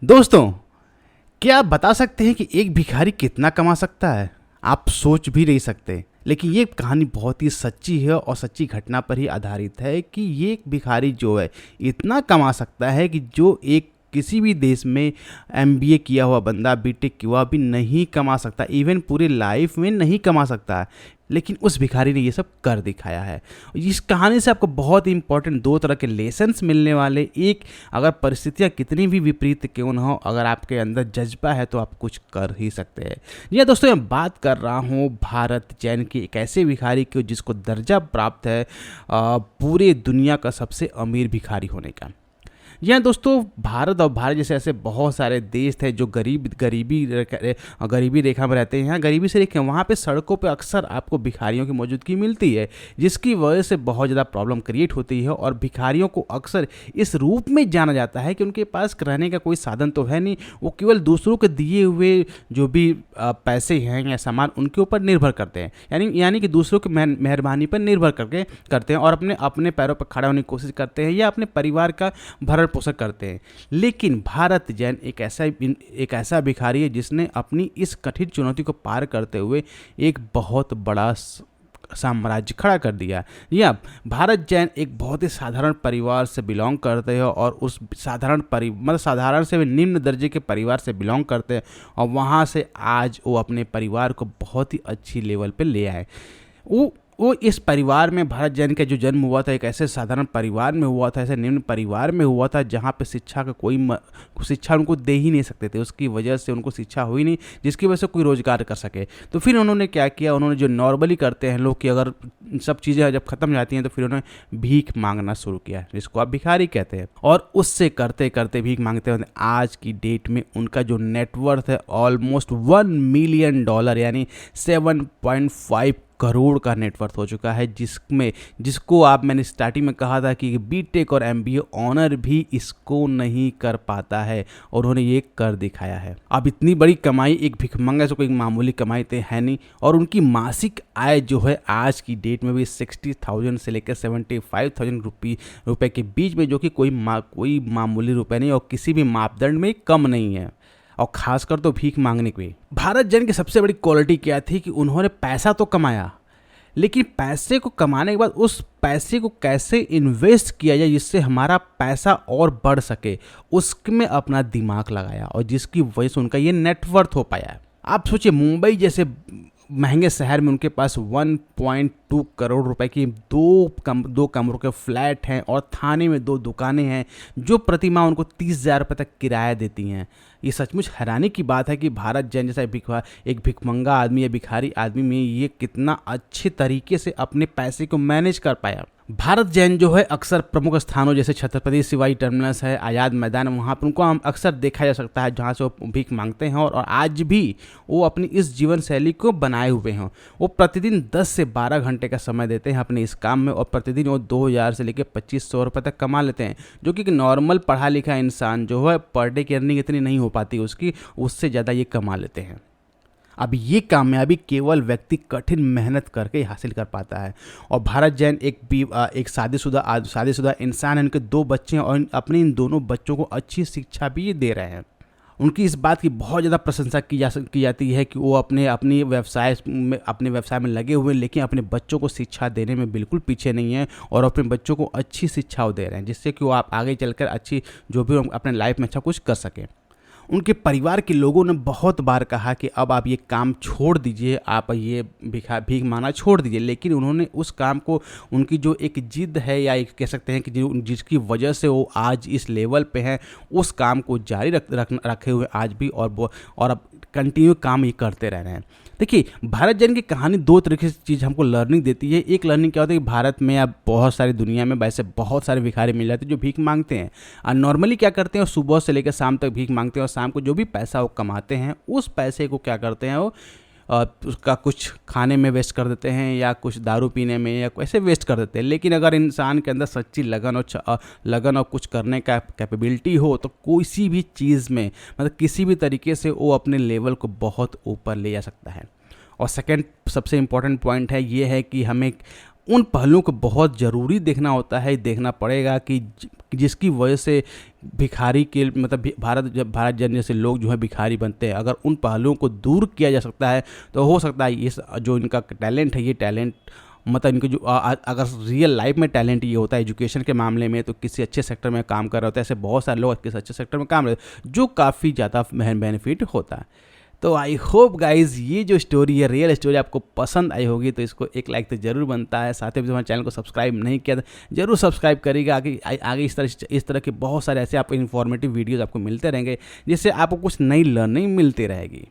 दोस्तों, क्या आप बता सकते हैं कि एक भिखारी कितना कमा सकता है? आप सोच भी नहीं सकते। लेकिन ये कहानी बहुत ही सच्ची है और सच्ची घटना पर ही आधारित है कि ये एक भिखारी जो है इतना कमा सकता है कि जो एक किसी भी देश में एमबीए किया हुआ बंदा, बीटेक किया हुआ भी नहीं कमा सकता, इवन पूरी लाइफ में नहीं कमा सकता है। लेकिन उस भिखारी ने ये सब कर दिखाया है। इस कहानी से आपको बहुत ही इंपॉर्टेंट दो तरह के लेसन्स मिलने वाले। एक, अगर परिस्थितियाँ कितनी भी विपरीत क्यों न हो, अगर आपके अंदर जज्बा है तो आप कुछ कर ही सकते हैं। जी दोस्तों, मैं बात कर रहा हूँ भारत जैन की एक ऐसे भिखारी की जिसको दर्जा प्राप्त है पूरे दुनिया का सबसे अमीर भिखारी होने का। जी हाँ दोस्तों, भारत और भारत जैसे ऐसे बहुत सारे देश थे जो गरीबी रेखा में रहते हैं। यहाँ गरीबी से रेखा, वहाँ पे सड़कों पे अक्सर आपको भिखारियों की मौजूदगी मिलती है, जिसकी वजह से बहुत ज़्यादा प्रॉब्लम क्रिएट होती है। और भिखारियों को अक्सर इस रूप में जाना जाता है कि उनके पास रहने का कोई साधन तो है नहीं, वो केवल दूसरों के दिए हुए जो भी पैसे हैं या सामान उनके ऊपर निर्भर करते हैं, यानी कि दूसरों की मेहरबानी पर निर्भर करके करते हैं और अपने अपने पैरों पर खड़ा होने की कोशिश करते हैं या अपने परिवार का भरण पोषण करते हैं। लेकिन भारत जैन एक ऐसा भिखारी है जिसने अपनी इस कठिन चुनौती को पार करते हुए एक बहुत बड़ा साम्राज्य खड़ा कर दिया। या भारत जैन एक बहुत ही साधारण परिवार से बिलोंग करते हैं और उस साधारण से भी निम्न दर्जे के परिवार से बिलोंग करते हैं और वहाँ से आज वो अपने परिवार को बहुत ही अच्छी लेवल पे ले आए। वो इस परिवार में, भारत जैन का जो जन्म हुआ था एक ऐसे साधारण परिवार में हुआ था, ऐसे निम्न परिवार में हुआ था जहाँ पे शिक्षा का शिक्षा उनको दे ही नहीं सकते थे। उसकी वजह से उनको शिक्षा हुई नहीं जिसकी वजह से कोई रोजगार कर सके। तो फिर उन्होंने क्या किया, उन्होंने जो नॉर्मली करते हैं लोग कि अगर सब चीज़ें जब ख़त्म हो जाती हैं तो फिर उन्होंने भीख मांगना शुरू किया, जिसको आप भिखारी कहते हैं। और उससे करते करते भीख मांगते हुए आज की डेट में उनका जो नेटवर्थ है ऑलमोस्ट $1 मिलियन, यानी 7.5 करोड़ का नेटवर्थ हो चुका है, जिसको मैंने स्टार्टिंग में कहा था कि बीटेक और एमबीए ऑनर भी इसको नहीं कर पाता है और उन्होंने ये कर दिखाया है। अब इतनी बड़ी कमाई एक भिखमंगा से कोई मामूली कमाई तो है नहीं। और उनकी मासिक आय जो है आज की डेट में भी 60,000 से लेकर 75,000 रुपये के बीच में, जो कि कोई मामूली रुपये नहीं और किसी भी मापदंड में कम नहीं है, और खासकर तो भीख मांगने की। भारत जैन की सबसे बड़ी क्वालिटी क्या थी कि उन्होंने पैसा तो कमाया, लेकिन पैसे को कमाने के बाद उस पैसे को कैसे इन्वेस्ट किया जाए जिससे हमारा पैसा और बढ़ सके, उसमें अपना दिमाग लगाया और जिसकी वजह से उनका ये नेटवर्थ हो पाया। आप सोचिए, मुंबई जैसे महंगे शहर में उनके पास 1.2 करोड़ रुपए की दो कमरों के फ्लैट हैं और थाने में 2 दुकानें हैं जो प्रति माह उनको 30,000 रुपये तक किराया देती हैं। ये सचमुच हैरानी की बात है कि भारत जैन जैसा एक भिखमंगा आदमी या भिखारी आदमी में ये कितना अच्छे तरीके से अपने पैसे को मैनेज कर पाया। भारत जैन जो है अक्सर प्रमुख स्थानों जैसे छत्रपति शिवाजी टर्मिनस है, आज़ाद मैदान, वहाँ पर उनको हम अक्सर देखा जा सकता है जहाँ से वो भीख मांगते हैं और आज भी वो अपनी इस जीवन शैली को बनाए हुए हैं। वो प्रतिदिन 10 से 12 घंटे का समय देते हैं अपने इस काम में और प्रतिदिन वो 2,000 से लेकर 2,500 रुपये तक कमा लेते हैं, जो कि नॉर्मल पढ़ा लिखा इंसान जो है पर डे की अर्निंग इतनी नहीं हो पाती उसकी, उससे ज़्यादा ये कमा लेते हैं। अब ये कामयाबी केवल व्यक्ति कठिन मेहनत करके ही हासिल कर पाता है। और भारत जैन एक शादीशुदा इंसान है, उनके 2 बच्चे हैं और अपने इन दोनों बच्चों को अच्छी शिक्षा भी दे रहे हैं। उनकी इस बात की बहुत ज़्यादा प्रशंसा की जाती है कि वो अपने व्यवसाय में लगे हुए हैं, लेकिन अपने बच्चों को शिक्षा देने में बिल्कुल पीछे नहीं है और अपने बच्चों को अच्छी शिक्षा दे रहे हैं, जिससे कि वो आप आगे चलकर अच्छी जो भी अपने लाइफ में अच्छा कुछ कर सकें। उनके परिवार के लोगों ने बहुत बार कहा कि अब आप ये काम छोड़ दीजिए, आप ये भीख मांगना छोड़ दीजिए, लेकिन उन्होंने उस काम को, उनकी जो एक जिद है या एक कह सकते हैं कि जिसकी वजह से वो आज इस लेवल पे हैं, उस काम को जारी रखे हुए आज भी और अब कंटिन्यू काम ये करते रह रहे हैं। देखिए, भारत जैन की कहानी 2 तरीके से चीज़ हमको लर्निंग देती है। एक लर्निंग क्या होता है कि भारत में अब बहुत सारी दुनिया में वैसे बहुत सारे भिखारी मिल जाते हैं जो भीख मांगते हैं और नॉर्मली क्या करते हैं, सुबह से लेकर शाम तक भीख मांगते हैं और शाम को जो भी पैसा वो कमाते हैं उस पैसे को क्या करते हैं, वो उसका कुछ खाने में वेस्ट कर देते हैं या कुछ दारू पीने में या ऐसे वेस्ट कर देते हैं। लेकिन अगर इंसान के अंदर सच्ची लगन और कुछ करने का कैपेबिलिटी हो तो किसी भी चीज़ में, मतलब किसी भी तरीके से वो अपने लेवल को बहुत ऊपर ले जा सकता है। और सेकंड सबसे इम्पॉर्टेंट पॉइंट है ये है कि हमें उन पहलुओं को बहुत ज़रूरी देखना होता है, देखना पड़ेगा कि जिसकी वजह से भिखारी के मतलब भारत जन जैसे लोग जो है भिखारी बनते हैं। अगर उन पहलुओं को दूर किया जा सकता है तो हो सकता है ये जो इनका टैलेंट है, ये टैलेंट मतलब इनको जो अगर रियल लाइफ में टैलेंट ये होता है एजुकेशन के मामले में, तो किसी अच्छे सेक्टर में काम कर रहे होते हैं। ऐसे बहुत सारे लोग किसी अच्छे सेक्टर में काम रहे जो काफ़ी ज़्यादा बेनिफिट होता है। तो आई होप गाइज ये जो स्टोरी है, रियल स्टोरी, आपको पसंद आई होगी। तो इसको एक लाइक तो जरूर बनता है। साथ ही हमारे चैनल को सब्सक्राइब नहीं किया तो जरूर सब्सक्राइब करिएगा। आगे इस तरह के बहुत सारे ऐसे आपको इन्फॉर्मेटिव वीडियोज़ आपको मिलते रहेंगे, जिससे आपको कुछ नई लर्निंग मिलती रहेगी।